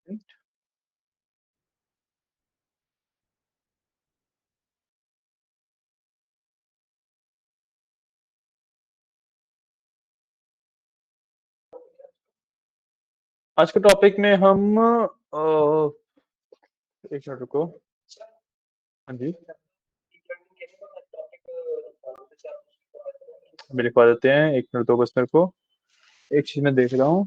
आज के टॉपिक में हम एक मिनट रुको। हाँ जी, मेरे लिखवा देते हैं, एक मिनट दो बस मेरे को। एक चीज मैं देख रहा हूँ।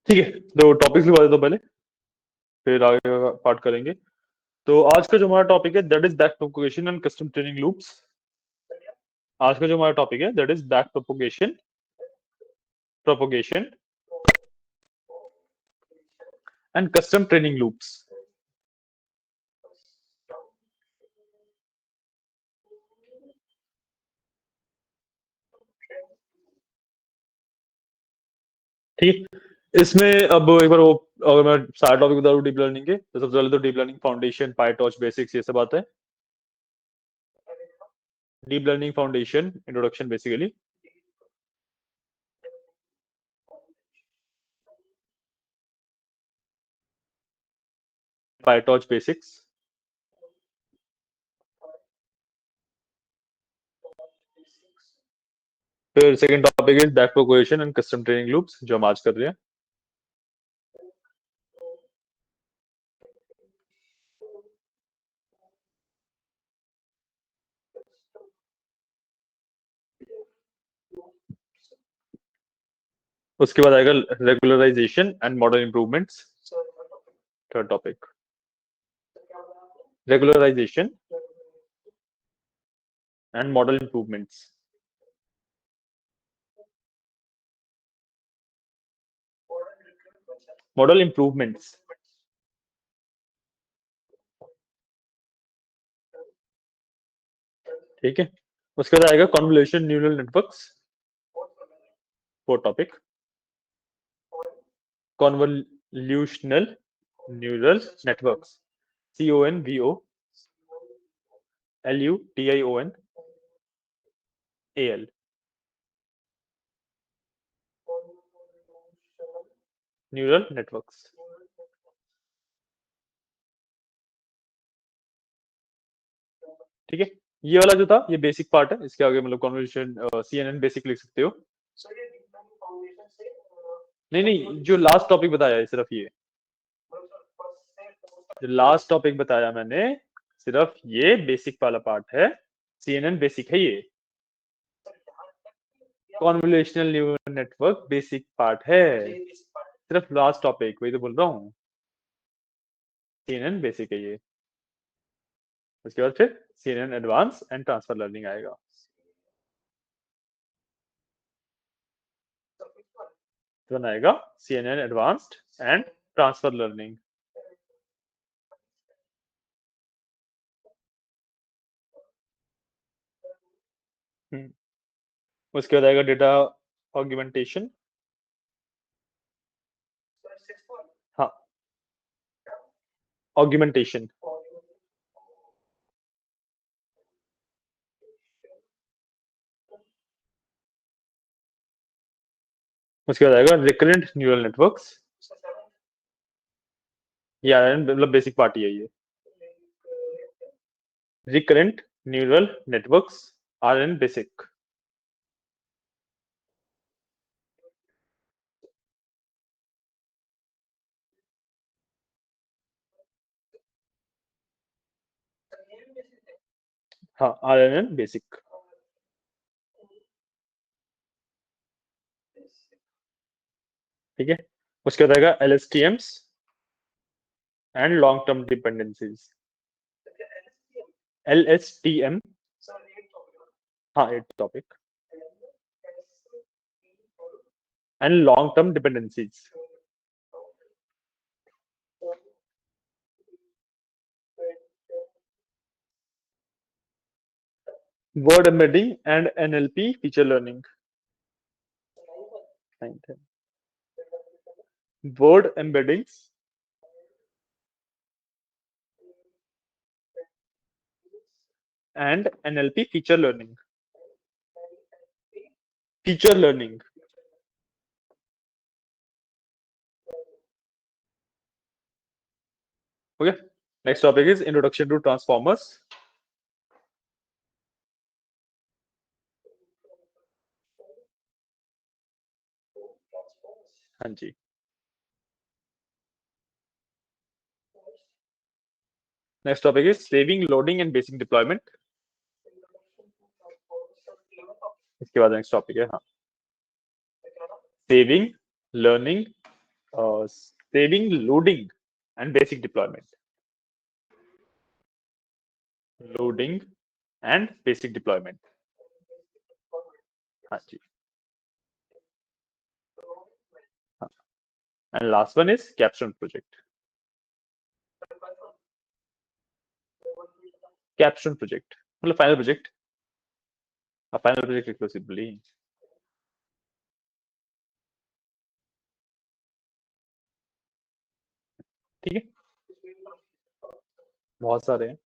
ठीक है, तो टॉपिक लिखवा देता हूँ पहले, फिर आगे का पार्ट करेंगे। तो आज का जो हमारा टॉपिक है that is back propagation and custom training loops. आज का जो हमारा टॉपिक है that is back propagation propagation and custom training loops. ठीक है, इसमें अब एक बार वो, अगर मैं सारा टॉपिक बता दूं डीप लर्निंग के, तो सबसे पहले तो deep learning foundation, PyTorch, basics, ये सब बात है। Deep learning foundation introduction basically, PyTorch basics. फिर second topic is back propagation and custom training loops, जो हम आज कर रहे हैं। उसके बाद आएगा regularization and model improvements, third topic. Regularization and model improvements. Model improvements, ठीक है। उसके बाद आएगा convolution neural networks, fourth topic. Convolutional neural networks, CONVOLUTIONAL, neural networks. ठीक है, ये वाला जो था ये बेसिक पार्ट है। इसके आगे मतलब कॉन्वोल्यूशन CNN बेसिक लिख सकते हो। नहीं नहीं, जो लास्ट टॉपिक बताया है सिर्फ ये, जो लास्ट टॉपिक बताया मैंने, सिर्फ ये बेसिक वाला पार्ट है। CNN बेसिक है ये, convolutional neural network basic part है, सिर्फ लास्ट टॉपिक, वही तो बोल रहा हूँ। CNN बेसिक है ये। उसके बाद फिर CNN advance and transfer learning आएगा। तो आएगा CNN advanced and transfer learning. उसके बाद आएगा डेटा ऑगमेंटेशन। हाँ, ऑगमेंटेशन। उसके बाद आएगा रिकरेंट न्यूरल नेटवर्क्स, ये मतलब बेसिक पार्ट ही है ये। Recurrent neural networks R N basic. हाँ, RNN बेसिक। ठीक है, उसके बाद आएगा LSTMs and long term dependencies. LSTM, हाँ, 8th topic, and long term dependencies. Word embedding and NLP feature learning. 9th है। Word embeddings and NLP feature learning. Feature learning. Okay, next topic is introduction to transformers. हाँ जी। Next topic is saving, loading and basic deployment. इसके बाद next topic है, हाँ, saving, learning, saving, loading and basic deployment. Loading and basic deployment. हाँ जी। हाँ, and last one is capstone project. Capstone project मतलब फाइनल प्रोजेक्ट। फाइनल प्रोजेक्ट लिख लो सिंपली। ठीक है, बहुत सारे हैं।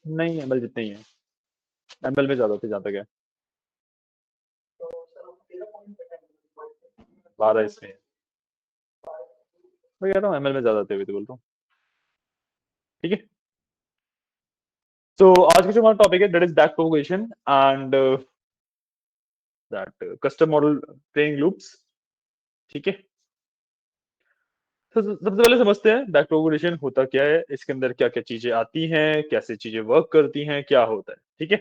नहीं, ML जितने ही हैं, ML में ज्यादा थे जहाँ तक है। 12 इसमें है। मैं कह रहा हूँ ML में ज्यादा थे, अभी तो बोल रहा हूँ। ठीक है, तो आज का जो हमारा टॉपिक है that is back propagation and that custom model training loops. ठीक है, तो सबसे पहले समझते हैं बैक प्रोपगेशन होता क्या है, इसके अंदर क्या क्या चीजें आती हैं, कैसे चीजें वर्क करती हैं, क्या होता है। ठीक है,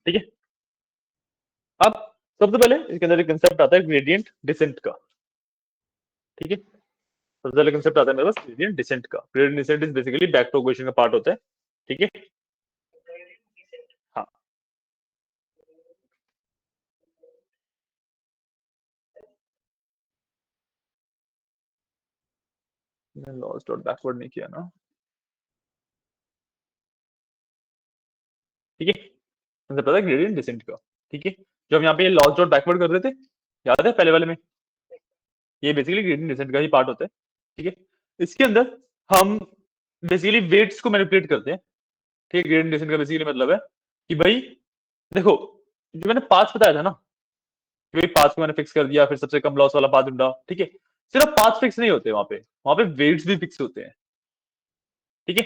ठीक है। अब सबसे पहले इसके अंदर एक कंसेप्ट आता है ग्रेडियंट डिसेंट का। ठीक है, सबसे पहले कंसेप्ट आता है मेरे पास ग्रेडियंट डिसेंट का। Gradient descent is basically back propagation का पार्ट होता है। ठीक है, हाँ, लॉस्ट डॉट बैकवर्ड नहीं किया ना। ठीक है, कंसेप्ट आता है ग्रेडियंट डिसेंट का। ठीक है, जो हम यहाँ पे ये लॉस्ट डॉट बैकवर्ड कर रहे थे, याद है पहले वाले में, ये बेसिकली ग्रेडियंट डिसेंट का ही पार्ट होता है। ठीक है, इसके अंदर हम बेसिकली वेट्स को मैनिपुलेट करते हैं। ठीक है, ग्रेडियंट डिसेंट का बेसिकली मतलब है कि भाई देखो, जो मैंने पाथ बताया था ना, कि भाई पाथ को मैंने फिक्स कर दिया, फिर सबसे कम लॉस वाला पाथ ढूंढा। ठीक है, सिर्फ पाथ फिक्स नहीं होते, वहां पे वेट्स भी फिक्स होते हैं। ठीक है,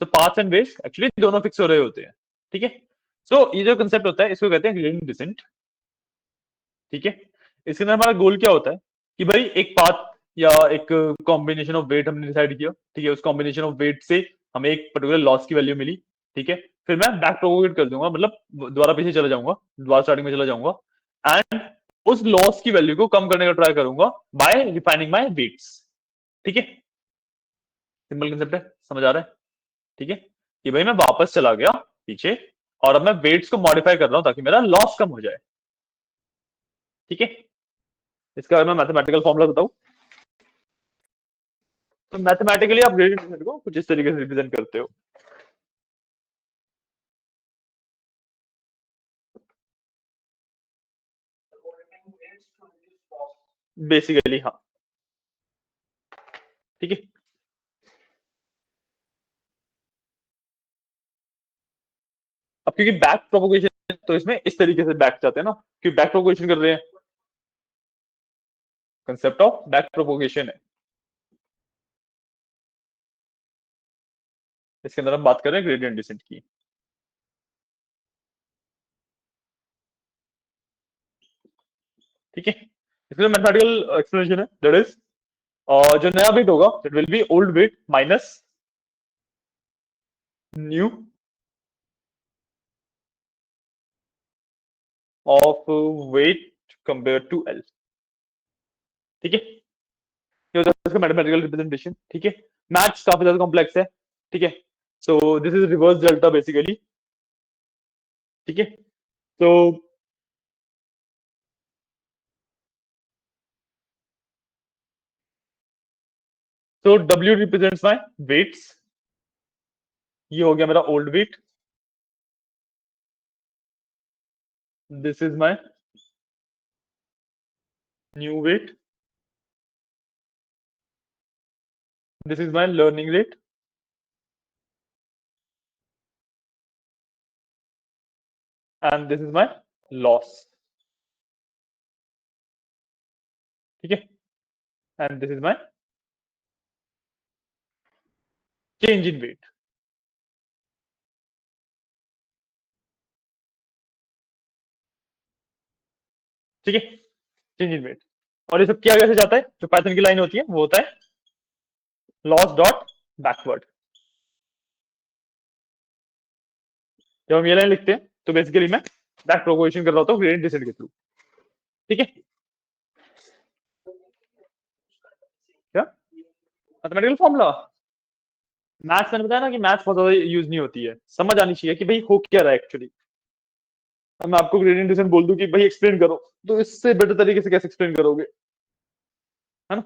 तो पाथ एंड वेट्स एक्चुअली दोनों फिक्स हो रहे होते हैं। ठीक है, सो ये जो कंसेप्ट होता है इसको कहते हैं ग्रेडियंट डिसेंट। ठीक है, इसके अंदर हमारा गोल क्या होता है कि भाई एक पाथ या एक कॉम्बिनेशन ऑफ वेट हमने डिसाइड किया। ठीक है, उस कॉम्बिनेशन ऑफ वेट से हमें एक पर्टिकुलर लॉस की वैल्यू मिली। ठीक है, फिर मैं बैक प्रोपोगेट कर दूंगा, मतलब दोबारा पीछे चला जाऊंगा, दोबारा स्टार्टिंग में चला जाऊंगा एंड उस लॉस की वैल्यू को कम करने का ट्राई करूंगा बाय रिफाइनिंग माय वेट्स। ठीक है, सिंपल कंसेप्ट है, समझ आ रहा है। ठीक है, कि भाई मैं वापस चला गया पीछे और अब मैं वेट्स को मॉडिफाई कर रहा हूं ताकि मेरा लॉस कम हो जाए। ठीक है, इसका अगर मैं मैथमेटिकल फॉर्मूला बताऊं, तो मैथमेटिकली आप ग्रेडियंट को कुछ इस तरीके से रिप्रेजेंट करते हो। बेसिकली हाँ। ठीक है, अब क्योंकि बैक प्रोपोगेशन तो इसमें इस तरीके से बैक जाते हैं ना, क्योंकि बैक प्रोपोगेशन कर रहे हैं, कंसेप्ट ऑफ बैक प्रोपोगेशन है। इसके अंदर हम बात कर रहे हैं ग्रेडियंट डिसेंट की। ठीक है, इसमें मैथमेटिकल एक्सप्लेनेशन है, दैट इज जो नया वेट होगा that will be old weight minus new of weight compare to L. ठीक है, ये होता है इसका मैथमेटिकल रिप्रेजेंटेशन। ठीक है, मैथ्स काफी ज्यादा कॉम्प्लेक्स है। ठीक है, so this is reverse delta basically. ठीक है, तो W रिप्रेजेंट्स माय वेट्स, ये हो गया मेरा old weight, this is my new weight, this is my learning rate, and this is my loss. ठीक है, and this is my change in weight. ठीक है, चेंज इन वेट। और ये सब किया कैसे जाता है, जो पाइथन की लाइन होती है वो होता है लॉस डॉट बैकवर्ड। जब हम ये लाइन लिखते हैं तो बेसिकली मैं बैक प्रोपोगेशन कर रहा होता हूँ ग्रेडियंट डिसेंट के थ्रू। ठीक है, क्या मैथमेटिकल फॉर्मूला, मैथ्स मैंने बताया ना कि मैथ्स बहुत ज्यादा यूज नहीं होती है, समझ आनी चाहिए कि भाई हो क्या रहा है एक्चुअली। अब मैं आपको ग्रेडियंट डिसेंट बोल दूं कि भाई एक्सप्लेन करो, तो इससे बेटर तरीके से कैसे एक्सप्लेन करोगे, है ना।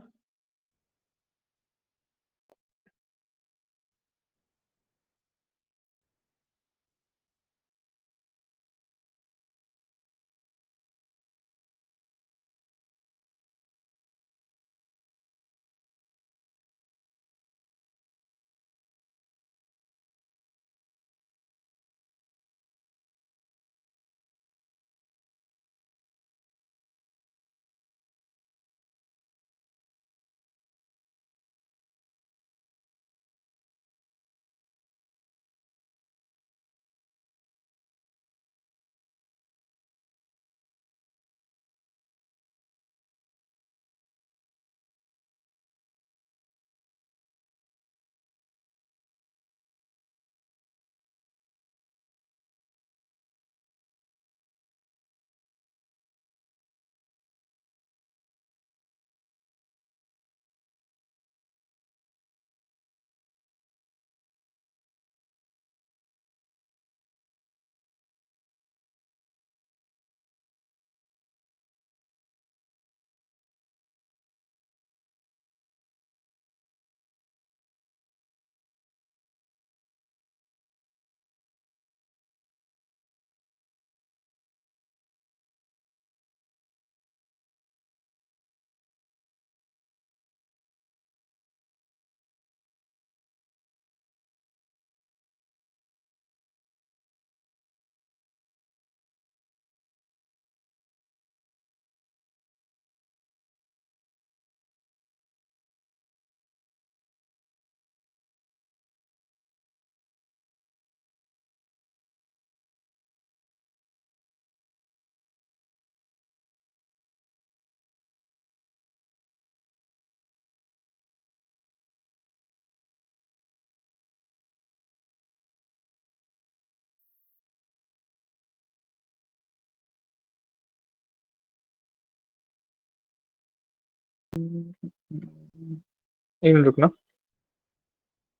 एक मिनट रुकना,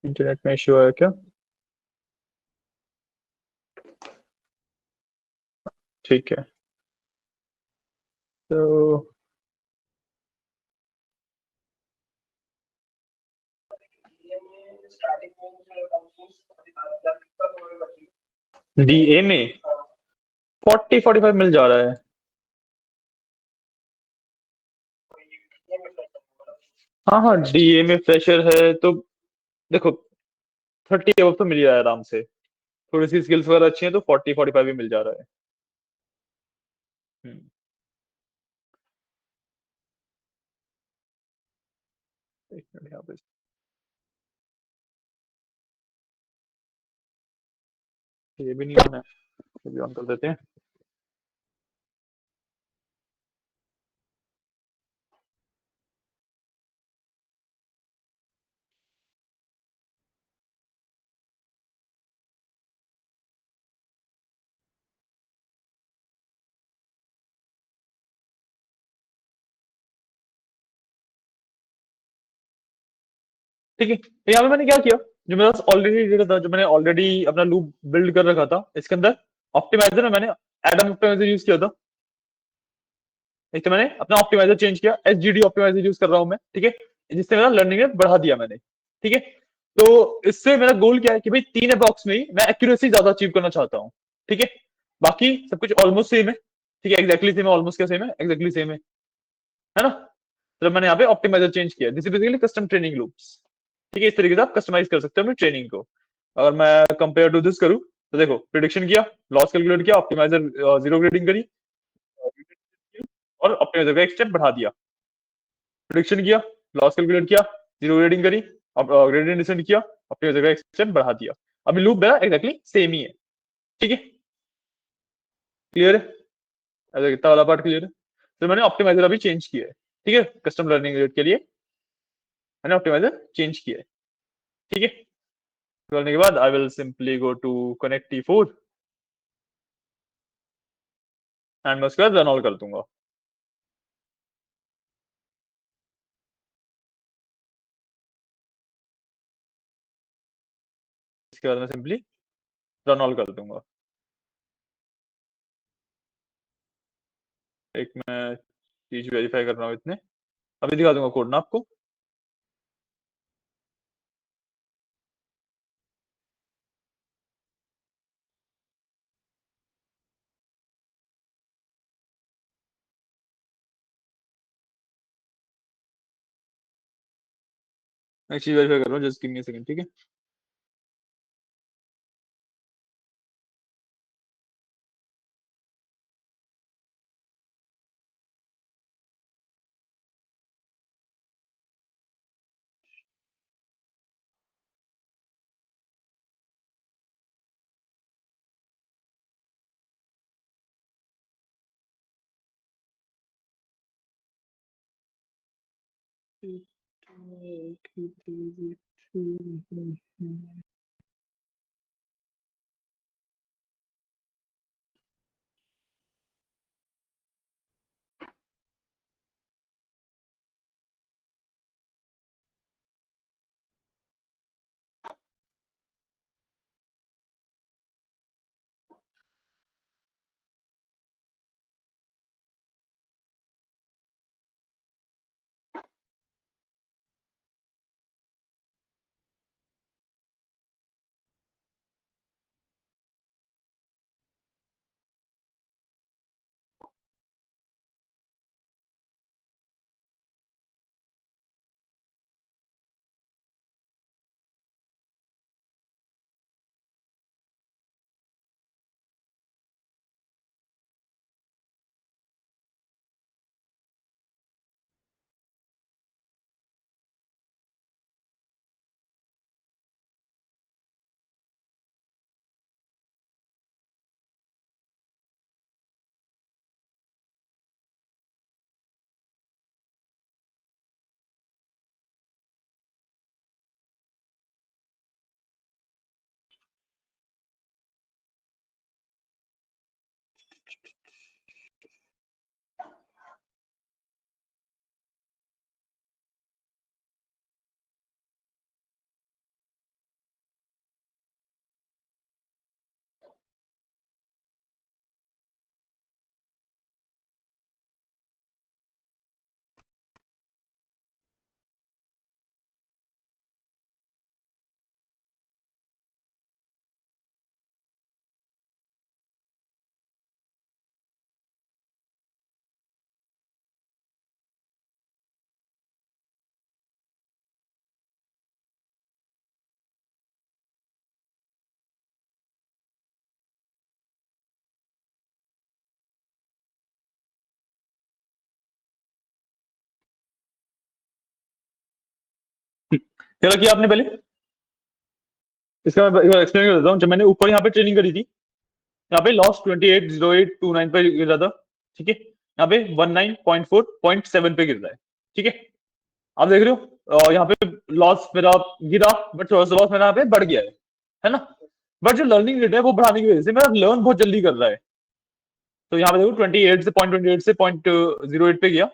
इंटरनेट में इश्यू आया क्या। ठीक है, तो डीए में 40-45 मिल जा रहा है। हाँ हाँ, डीए में फ्रेशर है तो देखो 30 अब तो मिल जाए आराम से, थोड़ी सी स्किल्स वगैरह अच्छी हैं तो 40-45 भी मिल जा रहा है। हम्म, एक मिनट यहाँ पे ये भी नहीं ऑन है, ये भी ऑन कर देते हैं। ठीक है, तो यहाँ पे मैंने क्या किया, जो मेरे पास ऑलरेडी डेटा था, जो मैंने ऑलरेडी अपना लूप बिल्ड कर रखा था, इसके अंदर ऑप्टिमाइजर में मैंने एडम ऑप्टिमाइजर यूज किया था। एक तो मैंने अपना ऑप्टिमाइजर चेंज किया, एसजीडी ऑप्टिमाइजर यूज कर रहा हूं मैं, ठीक है, जिससे मेरा लर्निंग रेट बढ़ा दिया मैंने। ठीक है, तो इससे मेरा गोल क्या है कि भाई 3 बॉक्स में ही मैं एक्यूरेसी ज्यादा अचीव करना चाहता हूँ। ठीक है, बाकी सब कुछ ऑलमोस्ट सेम है। ठीक है, एग्जैक्टली सेम है, ऑलमोस्ट क्या सेम है, एग्जैक्टली सेम है ना। तो मैंने यहाँ पे ऑप्टिमाइजर चेंज किया, this is basically custom training loops. ठीक है, इस तरीके से आप कस्टमाइज कर सकते हो अपनी ट्रेनिंग को। अगर मैं कंपेयर टू दिस करूँ, तो देखो, प्रिडिक्शन किया, लॉस कैलकुलेट किया, ऑप्टिमाइजर जीरो ग्रेडिंग करी, और ऑप्टिमाइजर का एक स्टेप बढ़ा दिया। प्रिडिक्शन किया, लॉस कैलकुलेट किया, जीरो ग्रेडिंग करी, अब ग्रेडियंट डिसेंट किया, ऑप्टिमाइजर का एक स्टेप बढ़ा दिया। अभी लूप मेरा एग्जैक्टली सेम ही है। ठीक है, क्लियर है, ऐसा कितना वाला पार्ट क्लियर है। तो मैंने ऑप्टिमाइजर अभी चेंज किया है। ठीक है, कस्टम लर्निंग रेट के लिए मैंने ऑप्टिमाइजर चेंज किया है। ठीक है, करने के बाद I will simply go to connect T4 and मैं उसके बाद रन ऑल कर दूंगा। इसके बाद मैं सिंपली रन ऑल कर दूंगा। एक मैं चीज वेरीफाई कर रहा हूँ इतने, अभी दिखा दूंगा कोड ना आपको। मैं एक चीज वेरीफाई कर रहा हूँ, just give me a second. ठीक है, क्या किया आपने पहले? इसका मैं एक्सप्लेन कर देता हूँ। जब मैंने ऊपर यहाँ पे ट्रेनिंग करी थी, यहाँ पे लॉस 280829 पे गिर रहा था, ठीक है। यहाँ पे 19.4.7 पे गिर रहा है, ठीक है। आप देख रहे हो यहाँ पे लॉस मेरा गिरा, बट थोड़ा सा लॉस मेरा यहाँ पे बढ़ गया है ना। बट जो लर्निंग रेट है वो बढ़ाने की वजह से मेरा लर्न बहुत जल्दी कर रहा है। तो यहाँ पे देखो 28 से 0.08 पे गया,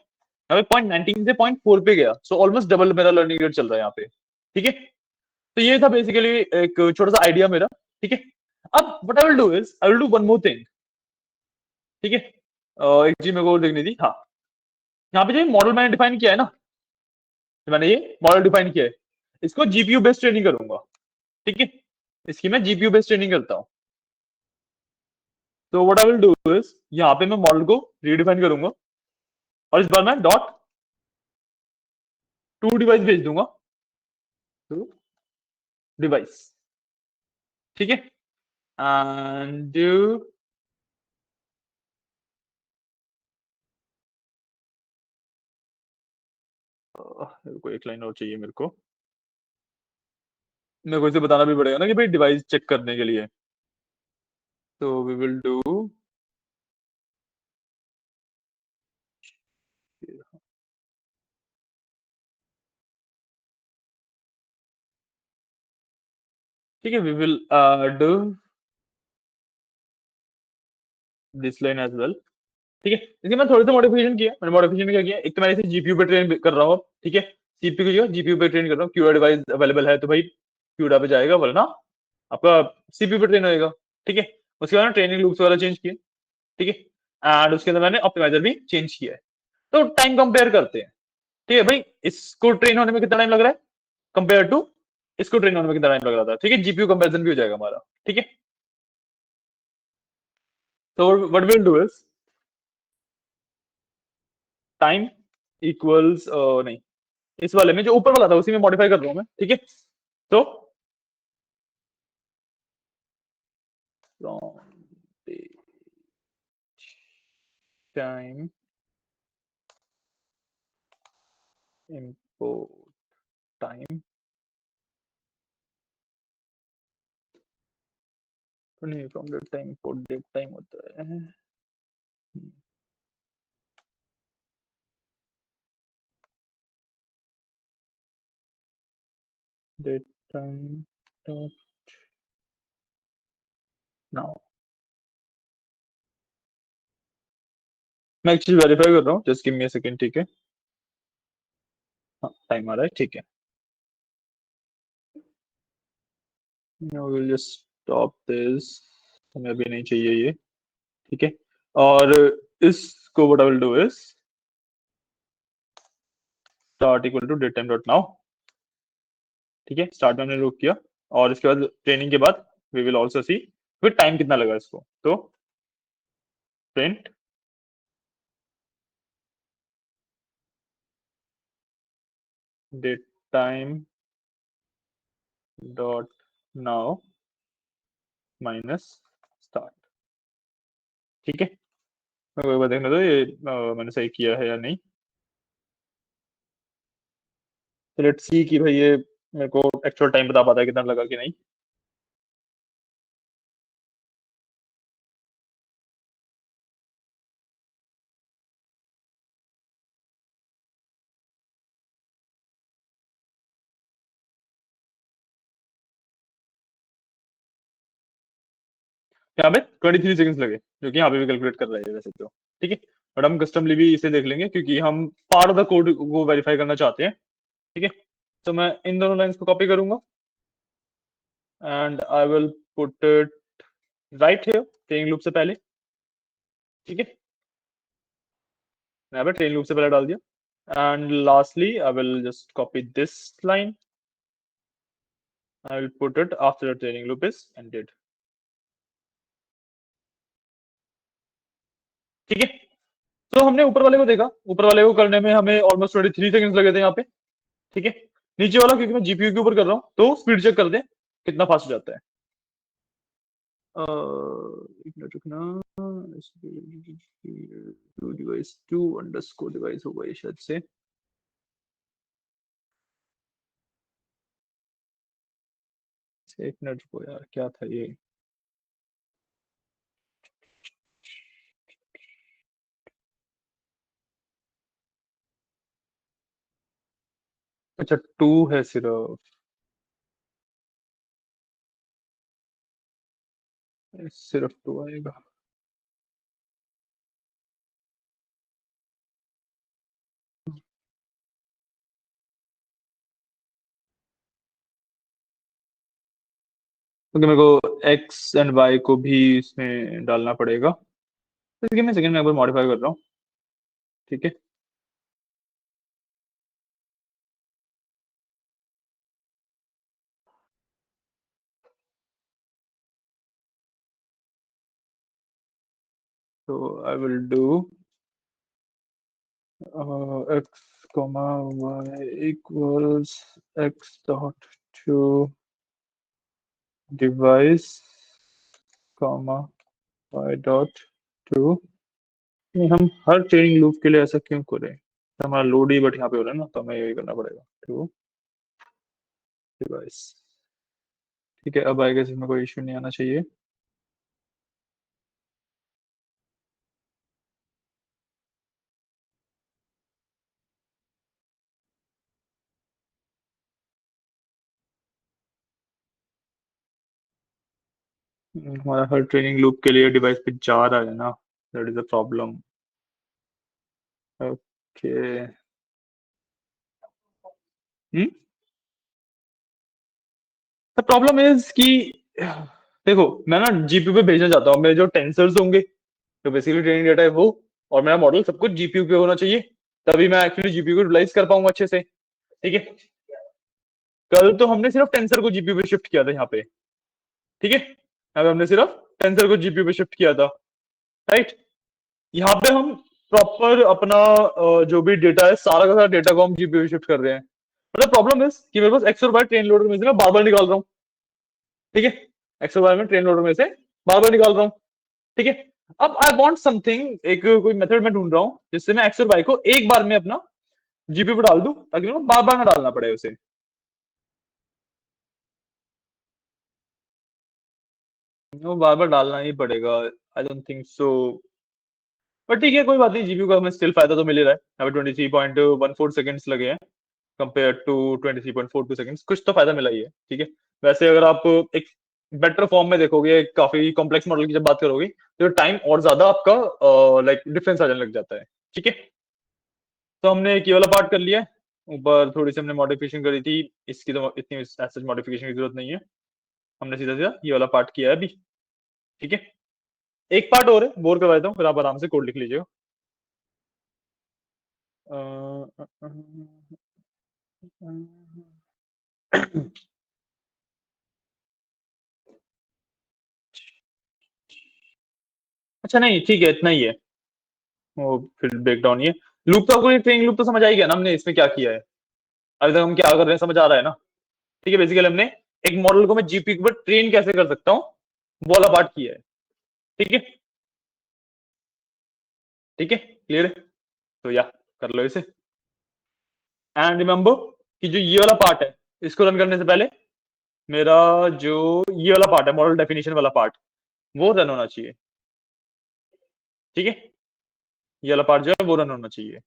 यहाँ पे 0.19 से 0.4 पे गया, सो ऑलमोस्ट डबल मेरा लर्निंग रेट चल रहा है यहाँ पे, ठीक है। तो ये था बेसिकली एक छोटा सा आइडिया मेरा, ठीक है। अब what I will do is I will do one more thing, ठीक है। एक चीज मेरे को देखनी थी, हाँ। यहाँ पे जो मॉडल मैंने डिफाइन किया है ना, मैंने ये मॉडल डिफाइन किया है, इसको जीपीयू बेस्ड ट्रेनिंग करूंगा, ठीक है। इसकी मैं जीपीयू बेस्ड ट्रेनिंग करता हूँ। तो what I will do is यहाँ पे मैं मॉडल को रीडिफाइन करूंगा, और इस बार मैं डॉट टू डिवाइस भेज दूंगा, टू डिवाइस, ठीक है। एंड कोई एक लाइन और चाहिए मेरे को इसे बताना भी पड़ेगा ना कि भाई डिवाइस चेक करने के लिए। तो वी विल डू, ठीक है, we will do this line as well, ठीक है। इसके मैं थोड़े से मॉडिफिकेशन किया, मैंने मॉडिफिकेशन क्या किया, एक तो मैंने इसे जीपीयू पे ट्रेन कर रहा हूँ, ठीक है। सीपीयू की जगह जीपीयू पे ट्रेन कर रहा हूँ, क्यूडा डिवाइस अवेलेबल है तो भाई क्यूडा पे जाएगा, वरना आपका सीपीयू पे ट्रेन होएगा, ठीक है। उसके बाद ट्रेनिंग लूप्स वगैरह चेंज किए, ठीक है। एंड उसके अंदर मैंने ऑप्टिमाइजर भी चेंज किया है। तो टाइम कंपेयर करते हैं, ठीक है भाई, इसको ट्रेन होने में कितना टाइम लग रहा है कंपेयर टू इसको ट्रेन होने में कितना टाइम लग रहा था, ठीक है। जीपीयू कंपेरिजन भी हो जाएगा हमारा, ठीक है। तो what will do is time equals नहीं, इस वाले में जो ऊपर वाला था उसी में मॉडिफाई कर रहा हूं मैं, ठीक है। तो टाइम इंपोर्ट टाइम, तो नहीं from date time import date time होता है, डेट टाइम नाउ। मैं एक चीज वेरीफाई कर रहा हूँ, just give me a second, ठीक है। हाँ टाइम आ रहा है, ठीक है। Now we'll just stop this, हमें अभी नहीं चाहिए ये, ठीक है। और इसको what I will do is start equal to date time dot now, ठीक है। स्टार्ट में हमने रोक किया, और इसके बाद ट्रेनिंग के बाद वी विल आल्सो सी फिर टाइम कितना लगा इसको। तो print date time dot now minus start, ठीक है। मेरे को एक बार देखने दो ये मैंने सही किया है या नहीं। लेट्स सी कि भाई ये मेरे को एक्चुअल टाइम बता पाता है कितना लगा कि नहीं। यहाँ पे 23 सेकंड्स लगे, जो कि यहाँ पे भी कैलकुलेट कर रहा है वैसे तो, ठीक है। बट हम कस्टमली भी इसे देख लेंगे क्योंकि हम पार्ट ऑफ द कोड को वेरीफाई करना चाहते हैं, ठीक है। तो मैं इन दोनों लाइंस को कॉपी करूंगा and I will put it right here training loop से पहले, ठीक है। यहाँ पे ट्रेनिंग लूप से पहले डाल दिया, and lastly I will just copy this line, I will put it after the training loop is ended, ठीक है। तो हमने ऊपर वाले को देखा, ऊपर वाले को करने में हमें ऑलमोस्ट 23 सेकंड्स लगे थे यहाँ पे, ठीक है। नीचे वाला क्योंकि मैं जीपीयू के ऊपर कर रहा हूँ तो स्पीड चेक कर दे कितना फास्ट हो जाता है। एक मिनट रुकना, to device to underscore device होगा ये शायद से। एक मिनट रुको यार, क्या था ये? अच्छा, 2 है सिर्फ। सिर्फ 2 आएगा। क्योंकि मेरे को एक्स एंड वाई को भी इसमें डालना पड़ेगा। तो इसके मैं सेकंड में एक बार मॉडिफाई कर रहा हूँ। ठीक है। तो I will do X comma Y equals X dot to device comma Y dot to. हम हर ट्रेनिंग लूप के लिए ऐसा क्यों करें? हमारा लोड ही बट यहाँ पे हो रहा है ना, तो हमें यही करना पड़ेगा, टू डिवाइस। ठीक है, अब आएगा, इसमें कोई इश्यू नहीं आना चाहिए। हमारा हर ट्रेनिंग लूप के लिए डिवाइस पे जा रहा है ना, that is a problem. Okay. The problem is कि देखो, मैं ना जीपीयू पे भेजना चाहता हूँ, मेरे जो टेंसर्स होंगे, जो बेसिकली ट्रेनिंग डेटा है वो, और मेरा मॉडल सब कुछ जीपीयू पे होना चाहिए, तभी मैं एक्चुअली जीपीयू को यूटिलाइज कर पाऊंगा अच्छे से। ठीक है। कल तो हमने सिर्फ टेंसर को जीपीयू पे शिफ्ट किया था यहाँ पे। ठीक है। यहाँ पे हमने सिर्फ टेंसर को जीपीयू पे शिफ्ट किया था, राइट। यहाँ पे हम प्रॉपर अपना जो भी डेटा है, सारा का सारा डेटा को हम जीपीयू पे शिफ्ट कर रहे हैं। मतलब प्रॉब्लम इज कि मेरे पास एक्स और वाई ट्रेन लोडर में से मैं बार बार निकाल रहा हूँ। ठीक है। एक्स और वाई में ट्रेन लोडर में से बार बार निकाल रहा हूँ। ठीक है। अब आई वांट समथिंग, एक कोई मेथड में ढूंढ रहा हूँ जिससे मैं एक्स और वाई को एक बार में अपना जीपीयू पे डाल दूं, ताकि मेरे को बार बार ना डालना पड़े उसे। वो बार बार डालना ही पड़ेगा। I don't think so. पर ठीक है, कोई बात नहीं, जीपीयू का हमें स्टिल फायदा तो मिल ही रहा है। यहाँ पे 23.14 सेकंड्स लगे हैं कंपेयर टू 23.42 सेकंड्स, कुछ तो फायदा मिला ही है। ठीक है। वैसे अगर आप एक बेटर फॉर्म में देखोगे, काफी कॉम्प्लेक्स मॉडल की जब बात करोगे, तो टाइम और ज्यादा आपका लाइक डिफरेंस आ जाने लग जाता है। ठीक है। तो हमने एक ये वाला पार्ट कर लिया है। ऊपर थोड़ी सी हमने मॉडिफिकेशन करी थी, इसकी तो इतनी ऐसे मॉडिफिकेशन की जरूरत नहीं है। हमने सीधा सीधा ये वाला पार्ट किया है अभी। ठीक है। एक पार्ट और है, बोर करवा देता हूँ, फिर आप आराम से कोड लिख लीजिएगा। अ, अ, अ, अच्छा नहीं, ठीक है, इतना ही है। वो फिर ब्रेक डाउन ये लूप, तो आपको ये ट्रेनिंग लूप तो समझ आ ही गया ना, हमने इसमें क्या किया है, अभी तक हम क्या कर रहे हैं समझ आ रहा है ना। ठीक है। बेसिकली हमने एक मॉडल को मैं जीपीयू पर ट्रेन कैसे कर सकता हूँ, वो वाला पार्ट किया है। ठीक है। ठीक है, क्लियर है। तो या कर लो इसे। एंड रिमेंबर कि जो ये वाला पार्ट है, इसको रन करने से पहले मेरा जो ये वाला पार्ट है, मॉडल डेफिनेशन वाला पार्ट, वो रन होना चाहिए। ठीक है। ये वाला पार्ट जो है वो रन होना चाहिए।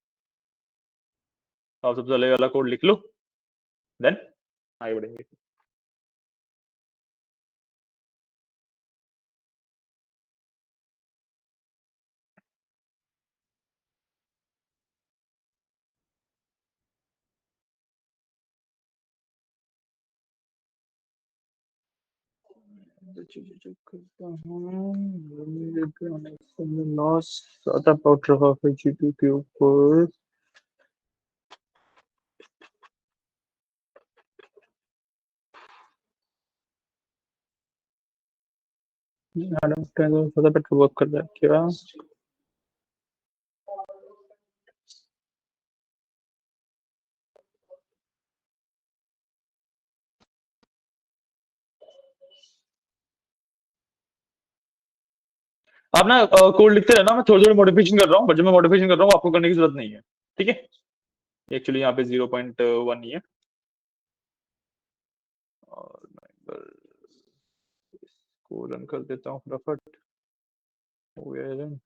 तो आप सबसे पहले ये वाला कोड लिख लो, देन आगे बढ़ेंगे। लॉस ज्यादा पड़ रहा है जीपीयू के ऊपर। ज्यादा पेट्रोल वर्क कर रहा है क्या? आप ना कोड लिखते रहना, मैं थोड़ी थोड़ी मॉडिफिकेशन कर रहा हूँ, बट जब मैं मॉडिफिकेशन कर रहा हूँ आपको करने की जरूरत नहीं है। ठीक है। एक्चुअली यहाँ पे 0.1 ही है। और को रन कर देता हूँ फटाफट। हो गया रन।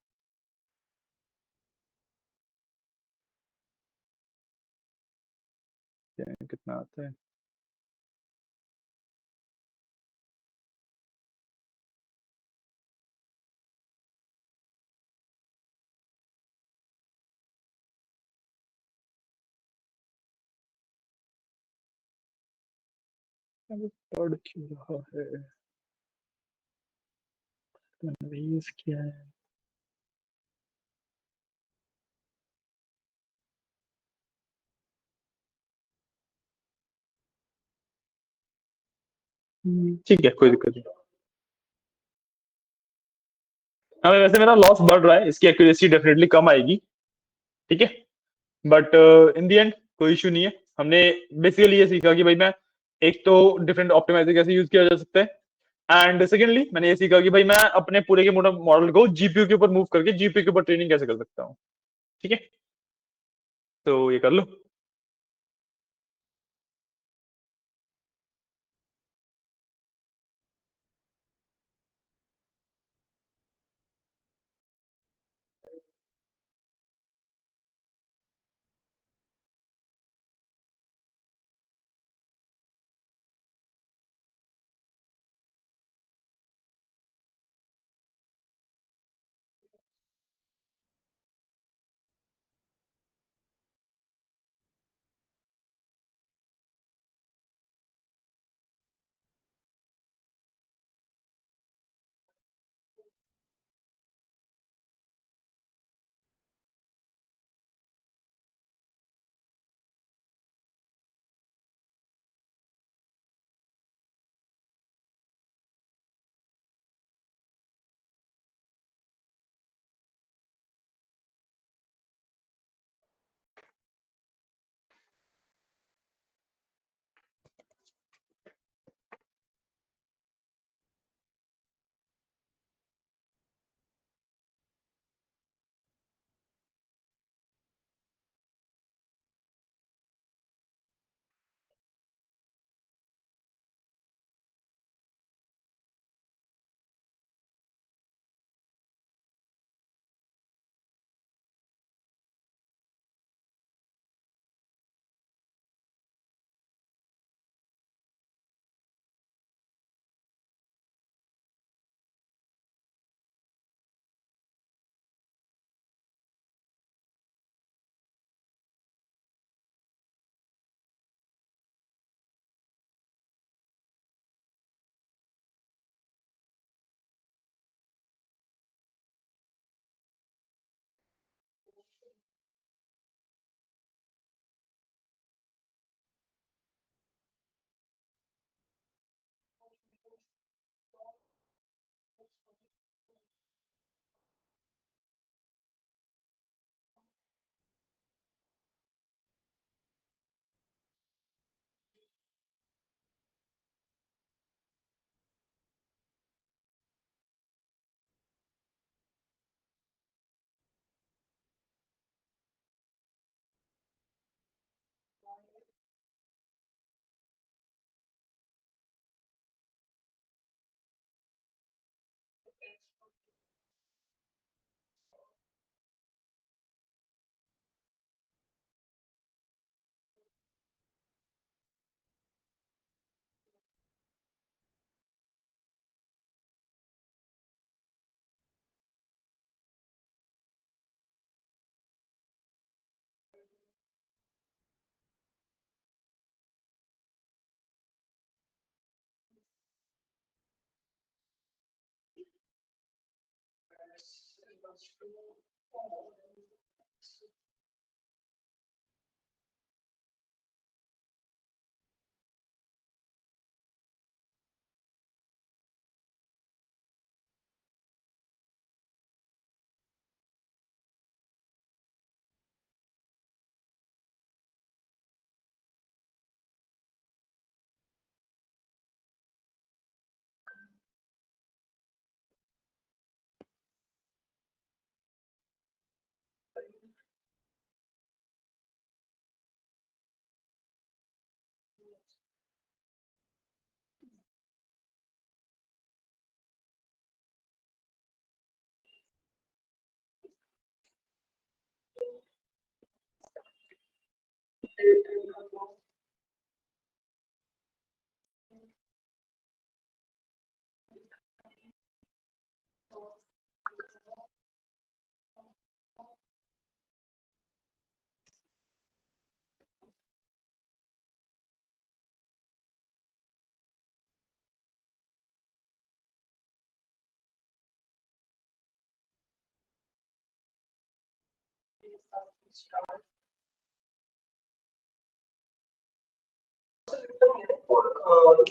कितना आता है? अब पढ़ क्यों रहा है? कन्वेंस क्या है? ठीक है, कोई दिक्कत नहीं। हाँ, वैसे मेरा लॉस बढ़ रहा है, इसकी एक्यूरेसी डेफिनेटली कम आएगी। ठीक है, बट इन दी एंड कोई इशू नहीं है। हमने बेसिकली ये सीखा कि भाई मैं एक तो डिफरेंट ऑप्टिमाइजर कैसे यूज किया जा सकता है, एंड सेकेंडली मैंने ये सीखा कि भाई मैं अपने पूरे के मॉडल को जीपीयू के ऊपर मूव करके जीपीयू के ऊपर ट्रेनिंग कैसे कर सकता हूँ। ठीक है, तो ये कर लो।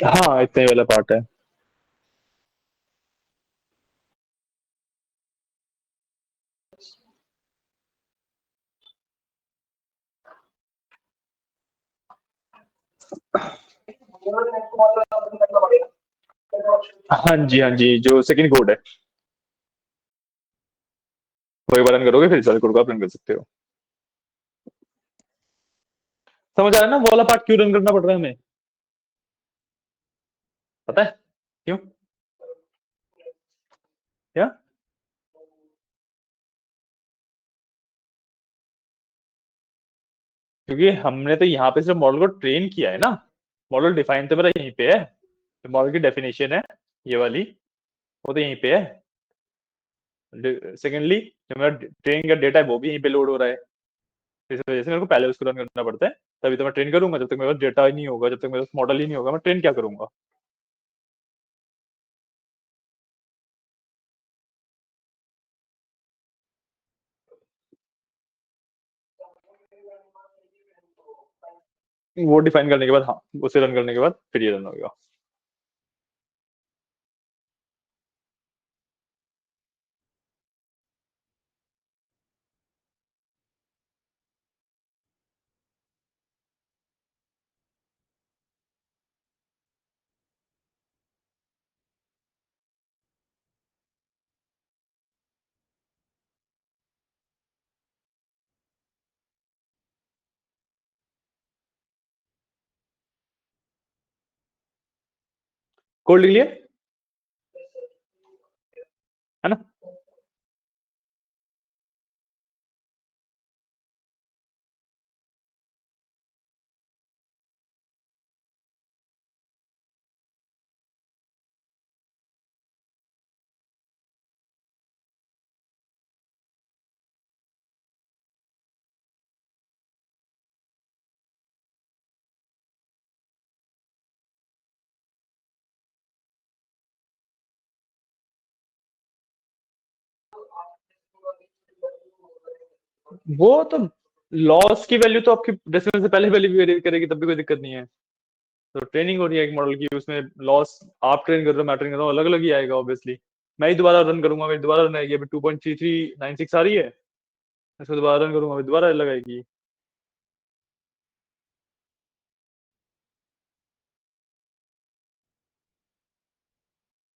हाँ, इतने वाला पार्ट है। हाँ जी, हाँ जी, जो सेकंड कोड है, वो एक बार रन करोगे फिर सारे कोड को आप रन कर सकते हो। समझ आ रहा है ना, वो वाला पार्ट क्यों रन करना पड़ रहा है हमें? पता है क्यों? क्या? क्योंकि हमने तो यहाँ पे सिर्फ मॉडल को ट्रेन किया है ना। मॉडल डिफाइन तो मेरा यहीं पे है, तो मॉडल की डेफिनेशन है ये वाली, वो तो यहीं पे है। सेकेंडली, जो मेरा ट्रेन का डेटा है वो भी यहीं पे लोड हो रहा है, तो इस वजह से मेरे को पहले उसको रन करना पड़ता है। तभी तो मैं ट्रेन करूंगा, जब तक मेरे पास डेटा ही नहीं होगा, जब तक मेरे पास मॉडल ही नहीं होगा, मैं ट्रेन क्या करूंगा? वो डिफाइन करने के बाद, हाँ, उसे रन करने के बाद फिर ये रन होगा। कोड लिख लिया है ना? वो तो लॉस की वैल्यू तो आपकी डेसिमल से पहले वैल्यू वेरी करेगी, तब भी कोई दिक्कत नहीं है। तो ट्रेनिंग हो रही है एक मॉडल की, उसमें लॉस आप ट्रेन कर रहे हो, मैं ट्रेन कर रहा हूँ, अलग अलग ही आएगा ऑब्वियसली। मैं ही दोबारा रन करूंगा, मेरी दोबारा रन आएगी। अभी 2.3396 आ रही है, इसको दोबारा रन करूंगा, अभी दोबारा अलग आएगी।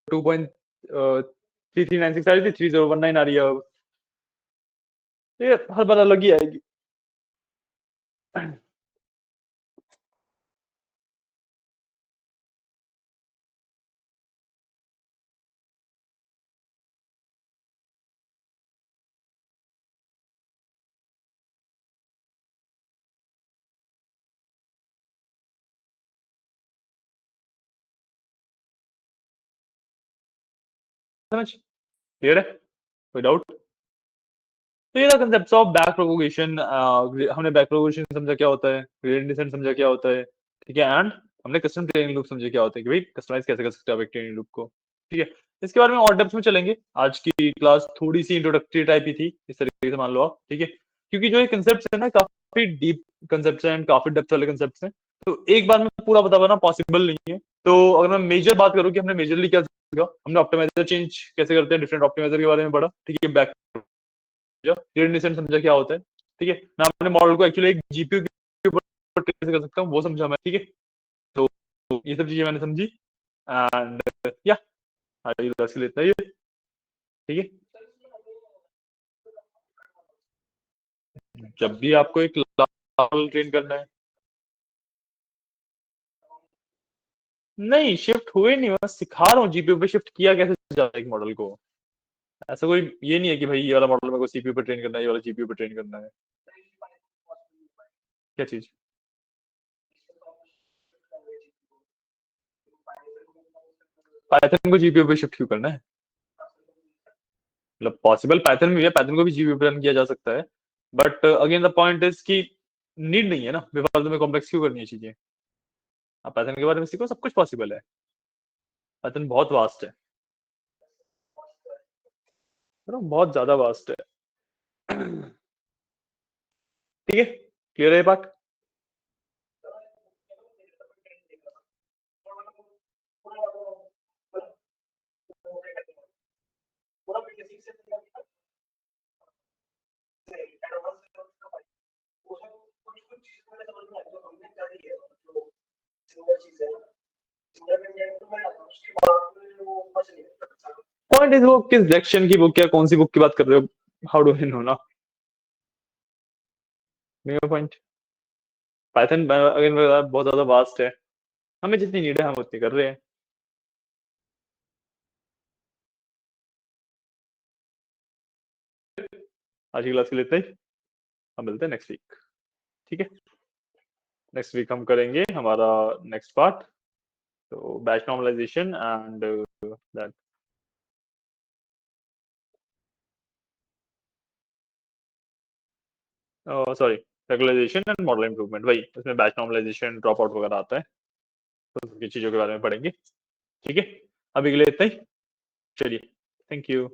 2.3396 आ रही थी, 3019 आ रही है अब। ये हर बार अलग ही आएगी। समझ क्लियर है? कोई डाउट? तो ये था कंसेप्ट ऑफ बैक प्रोपोगेशन। हमने बैक प्रोपोगेशन समझा क्या होता है, ग्रेडिएंट डिसेंट समझा क्या होता है, ठीक है, एंड हमने कस्टम ट्रेनिंग लूप समझे क्या होता है, कि भाई कस्टमाइज कैसे कर सकते हो आप एक ट्रेनिंग लूप को। ठीक है, इसके बारे में और डेप्थ में चलेंगे। आज की क्लास थोड़ी सी इंट्रोडक्टरी टाइप ही थी, इस तरीके से मान लो आप, ठीक है, क्योंकि जो ये कंसेप्ट है ना, काफी डीप कंसेप्ट है एंड काफी डेप्थ वाले कंसेप्ट हैं, तो एक बार में पूरा बता पाना पॉसिबल नहीं है। तो अगर मैं मेजर बात करूँ कि हमने मेजरली क्या सीखा, हमने ऑप्टिमाइजर चेंज कैसे करते हैं, डिफरेंट ऑप्टिमाइजर के बारे में पढ़ा, ठीक है, बैक डिसेंट समझा क्या होता है, ठीक है, मैं अपने मॉडल को एक्चुअली एक जीपीयू के ऊपर कैसे कर सकता हूँ वो समझा मैं, ठीक है। तो ये सब चीजें मैंने समझी, एंड या आज के लिए इतना ही है, ठीक है। जब भी आपको एक मॉडल ट्रेन करना है, नहीं शिफ्ट हुए नहीं, मैं सिखा रहा हूँ जीपीयू पे शिफ्ट किया कैसे जाता है एक मॉडल को। ऐसा कोई ये नहीं है कि भाई ये वाला मॉडल मेरे को सीपीयू पे ट्रेन करना है, ये वाला जीपीयू पे ट्रेन करना है। क्या चीज? पाइथन को जीपीयू पे शिफ्ट क्यों करना है? मतलब पॉसिबल पाइथन में भी है, पाइथन को भी जीपीयू पे रन किया जा सकता है, but again the point is कि नीड नहीं है ना, बेफालतू में कॉम्प्लेक्स क्यों करनी है चीजें। आप पाइथन के बारे में सीखो, सब कुछ पॉसिबल है। पाइथन बहुत वास्ट है, बहुत ज्यादा वास्ट है। ठीक है, क्लियर है ये पार्ट? पॉइंट इज वो किस सेक्शन की बुक या कौन सी बुक की बात कर रहे हो? हाउ डू आई नो ना? मेरा पॉइंट पाइथन अगर बहुत ज्यादा वास्ट है, हमें जितनी नीड है हम उतनी कर रहे हैं। आज की क्लास के लिए इतना ही, हम मिलते हैं नेक्स्ट वीक। ठीक है, नेक्स्ट वीक हम करेंगे हमारा नेक्स्ट पार्ट, तो batch normalization and that, sorry, regularization and model improvement, वही उसमें बैच नॉर्मलाइजेशन ड्रॉप आउट वगैरह आता है, तो उसकी चीजों के बारे में पढ़ेंगे। ठीक है, अभी के लिए इतना ही, चलिए, थैंक यू।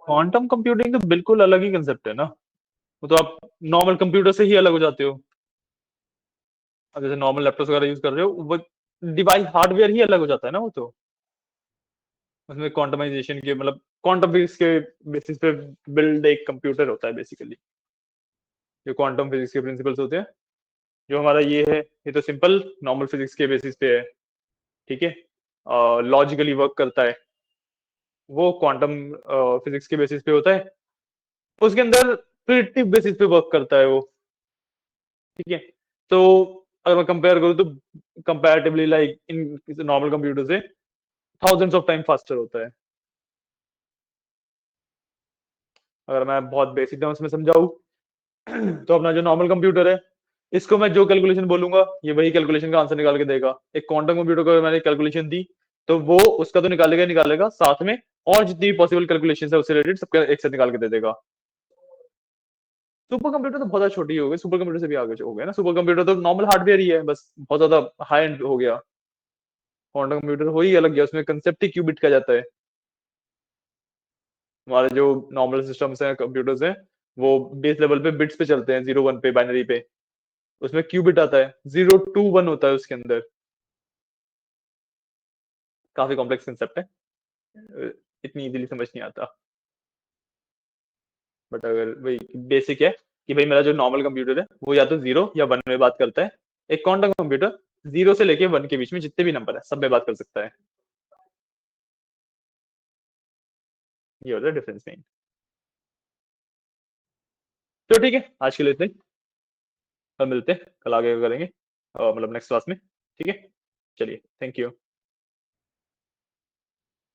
क्वांटम कंप्यूटिंग तो बिल्कुल अलग ही कंसेप्ट है ना, वो तो आप नॉर्मल कंप्यूटर से ही अलग हो जाते हो। अब जैसे नॉर्मल लैपटॉप वगैरह यूज कर रहे हो, वो डिवाइस हार्डवेयर ही अलग हो जाता है ना, वो तो उसमें क्वांटमाइजेशन के मतलब क्वांटम फिजिक्स के बेसिस पे बिल्ड एक कंप्यूटर होता है बेसिकली। जो क्वांटम फिजिक्स के प्रिंसिपल्स होते हैं, जो हमारा ये है, ये तो सिंपल नॉर्मल फिजिक्स के बेसिस पे है। ठीक है, लॉजिकली वर्क करता है, वो क्वांटम फिजिक्स के बेसिस पे होता है। उसके अंदर प्रिडिक्टिव बेसिस पे वर्क करता है वो। ठीक है, तो अगर मैं कंपेयर करूँ तो comparatively like in normal computer से थाउजेंड्स ऑफ टाइम फास्टर होता है। अगर मैं बहुत बेसिक टर्म्स में समझाऊं, तो अपना जो नॉर्मल कंप्यूटर है, इसको मैं जो कैलकुलेशन बोलूंगा ये वही कैलकुलेशन का आंसर निकाल के देगा। एक क्वांटम कंप्यूटर को मैंने कैलकुलेशन दी, तो वो उसका तो निकालेगा ही निकालेगा, साथ में और जितनी भी पॉसिबल कैलकुलेशन है उससे रिलेटेड सबका एक साथ निकाल के दे देगा। सुपर कंप्यूटर तो बहुत ज्यादा छोटी हो गई, सुपर कंप्यूटर से भी आगे हो गया ना। सुपर कंप्यूटर तो नॉर्मल हार्डवेयर ही है, बस बहुत ज्यादा हाई एंड हो गया। क्वांटम कंप्यूटर हो ही अलग गया, उसमें कंसेप्ट ही क्यूबिट का जाता है। हमारे जो नॉर्मल सिस्टम्स हैं, कंप्यूटर्स हैं, वो बेस लेवल पे बिट्स पे चलते हैं, 0 1 पे, बाइनरी पे। उसमें क्यूबिट आता है, 0 2 1 होता है उसके अंदर। काफी कॉम्प्लेक्स कंसेप्ट है, इतनी इजीली समझ नहीं आता। बट अगर वही बेसिक है कि भाई मेरा जो नॉर्मल कंप्यूटर है वो या तो 0 या 1 में बात करता है। एक क्वांटम कंप्यूटर 0 से लेके 1 के बीच में जितने भी नंबर है सब में बात कर सकता है। ये होता है डिफरेंस मेन। तो ठीक है, आज के लिए इतना ही, कल मिलते हैं, कल आगे करेंगे मतलब नेक्स्ट क्लास में। ठीक है, चलिए, थैंक यू।